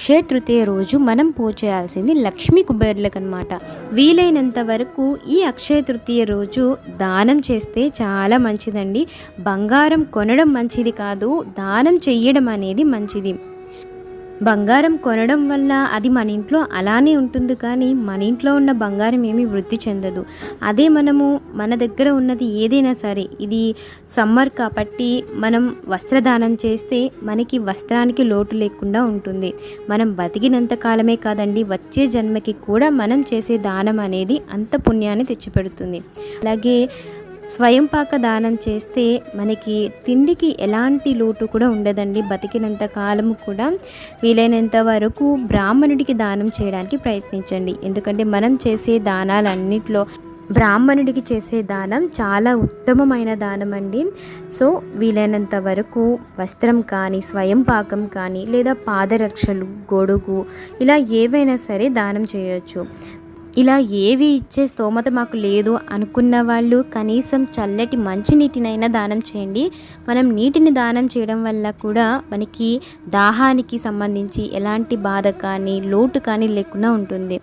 అక్షయ తృతీయ రోజు మనం పూజ చేయాల్సింది లక్ష్మీ కుబేరులకు అనమాట. వీలైనంత వరకు ఈ అక్షయ తృతీయ రోజు దానం చేస్తే చాలా మంచిదండి. బంగారం కొనడం మంచిది కాదు, దానం చెయ్యడం అనేది మంచిది. బంగారం కొనడం వల్ల అది మన ఇంట్లో అలానే ఉంటుంది, కానీ మన ఇంట్లో ఉన్న బంగారం ఏమీ వృద్ధి చెందదు. అదే మనము మన దగ్గర ఉన్నది ఏదైనా సరే, ఇది సమ్మర్ కాబట్టి మనం వస్త్రదానం చేస్తే మనకి వస్త్రానికి లోటు లేకుండా ఉంటుంది. మనం బతికినంత కాలమే కాదండి, వచ్చే జన్మకి కూడా మనం చేసే దానం అనేది అంత పుణ్యాన్ని తెచ్చిపెడుతుంది. అలాగే స్వయం పాక దానం చేస్తే మనకి తిండికి ఎలాంటి లోటు కూడా ఉండదండి. బతికినంత కాలము కూడా వీలైనంత వరకు బ్రాహ్మణుడికి దానం చేయడానికి ప్రయత్నించండి. ఎందుకంటే మనం చేసే దానాలన్నిట్లో బ్రాహ్మణుడికి చేసే దానం చాలా ఉత్తమమైన దానం అండి. సో వీలైనంత వరకు వస్త్రం కానీ, స్వయం పాకం కానీ, లేదా పాదరక్షలు, గొడుగు, ఇలా ఏవైనా సరే దానం చేయొచ్చు. ఇలా ఏవి ఇచ్చే స్తోమత మాకు లేదు అనుకున్న వాళ్ళు కనీసం చల్లటి మంచినీటినైనా దానం చేయండి. మనం నీటిని దానం చేయడం వల్ల కూడా మనకి దాహానికి సంబంధించి ఎలాంటి బాధ కానీ, లోటు కానీ లేకుండా ఉంటుంది.